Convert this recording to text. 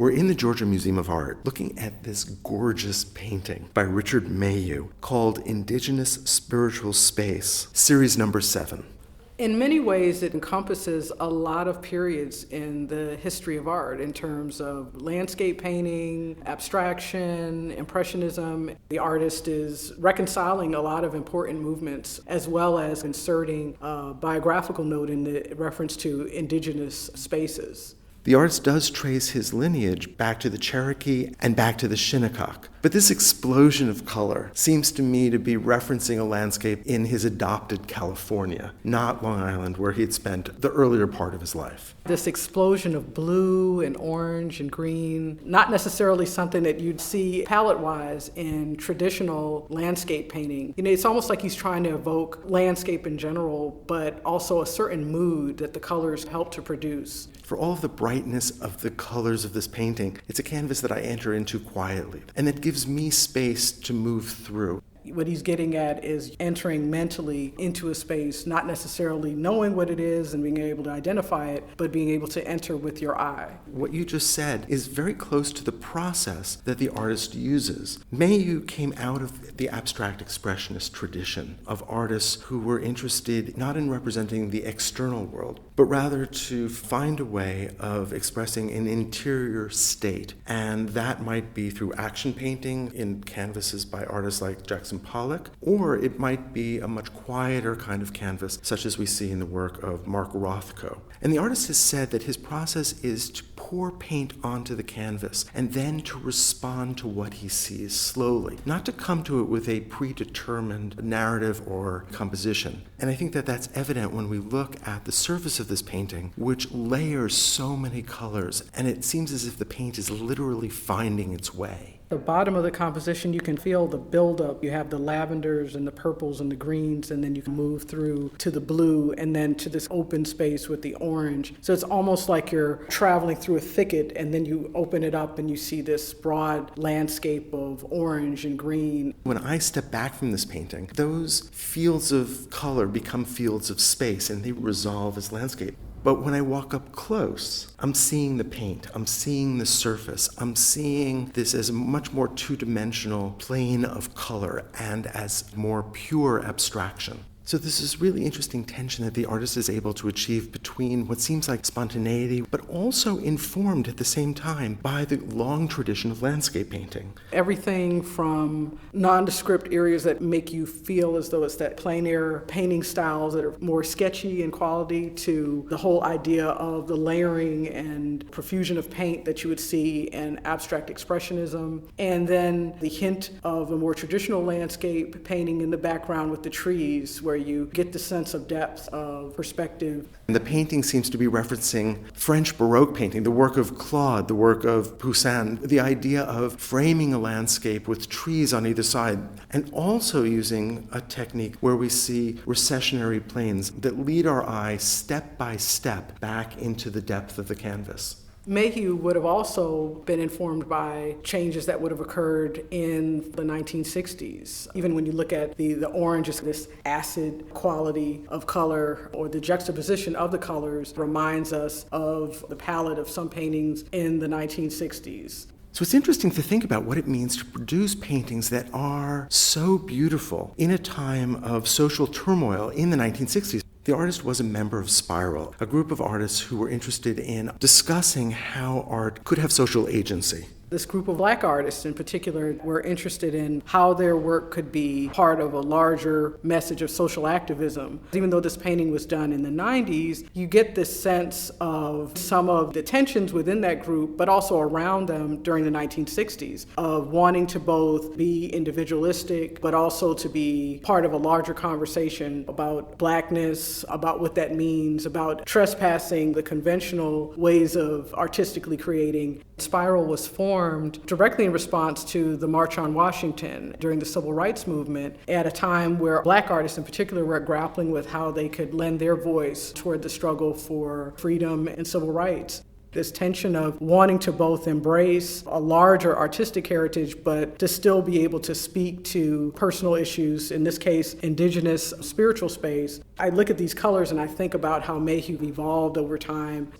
We're in the Georgia Museum of Art looking at this gorgeous painting by Richard Mayhew called Indigenous Spiritual Space, series number 7. In many ways, it encompasses a lot of periods in the history of art in terms of landscape painting, abstraction, impressionism. The artist is reconciling a lot of important movements as well as inserting a biographical note in the reference to indigenous spaces. The artist does trace his lineage back to the Cherokee and back to the Shinnecock. But this explosion of color seems to me to be referencing a landscape in his adopted California, not Long Island, where he had spent the earlier part of his life. This explosion of blue and orange and green, not necessarily something that you'd see palette-wise in traditional landscape painting. It's almost like he's trying to evoke landscape in general, but also a certain mood that the colors help to produce. For all of the brightness of the colors of this painting, it's a canvas that I enter into quietly, and that gives me space to move through. What he's getting at is entering mentally into a space, not necessarily knowing what it is and being able to identify it, but being able to enter with your eye. What you just said is very close to the process that the artist uses. Mayhew came out of the abstract expressionist tradition of artists who were interested not in representing the external world, but rather to find a way of expressing an interior state. And that might be through action painting in canvases by artists like Jackson Pollock, or it might be a much quieter kind of canvas, such as we see in the work of Mark Rothko. And the artist has said that his process is to pour paint onto the canvas and then to respond to what he sees slowly, not to come to it with a predetermined narrative or composition. And I think that that's evident when we look at the surface of this painting, which layers so many colors, and it seems as if the paint is literally finding its way. The bottom of the composition, you can feel the buildup. You have the lavenders and the purples and the greens, and then you can move through to the blue and then to this open space with the orange. So it's almost like you're traveling through a thicket, and then you open it up and you see this broad landscape of orange and green. When I step back from this painting, those fields of color become fields of space, and they resolve as landscape. But when I walk up close, I'm seeing the paint, I'm seeing the surface, I'm seeing this as a much more two-dimensional plane of color and as more pure abstraction. So this is really interesting tension that the artist is able to achieve between what seems like spontaneity, but also informed at the same time by the long tradition of landscape painting. Everything from nondescript areas that make you feel as though it's that plein air painting styles that are more sketchy in quality, to the whole idea of the layering and profusion of paint that you would see in abstract expressionism, and then the hint of a more traditional landscape painting in the background with the trees, where you get the sense of depth of perspective. And the painting seems to be referencing French Baroque painting, the work of Claude, the work of Poussin, the idea of framing a landscape with trees on either side, and also using a technique where we see recessionary planes that lead our eye step by step back into the depth of the canvas. Mayhew would have also been informed by changes that would have occurred in the 1960s. Even when you look at the orange, this acid quality of color, or the juxtaposition of the colors, reminds us of the palette of some paintings in the 1960s. So it's interesting to think about what it means to produce paintings that are so beautiful in a time of social turmoil in the 1960s. The artist was a member of Spiral, a group of artists who were interested in discussing how art could have social agency. This group of Black artists in particular were interested in how their work could be part of a larger message of social activism. Even though this painting was done in the 90s, you get this sense of some of the tensions within that group, but also around them during the 1960s, of wanting to both be individualistic, but also to be part of a larger conversation about Blackness, about what that means, about trespassing the conventional ways of artistically creating. Spiral was formed directly in response to the March on Washington during the Civil Rights Movement, at a time where Black artists in particular were grappling with how they could lend their voice toward the struggle for freedom and civil rights. This tension of wanting to both embrace a larger artistic heritage, but to still be able to speak to personal issues, in this case, indigenous spiritual space. I look at these colors and I think about how Mayhew evolved over time.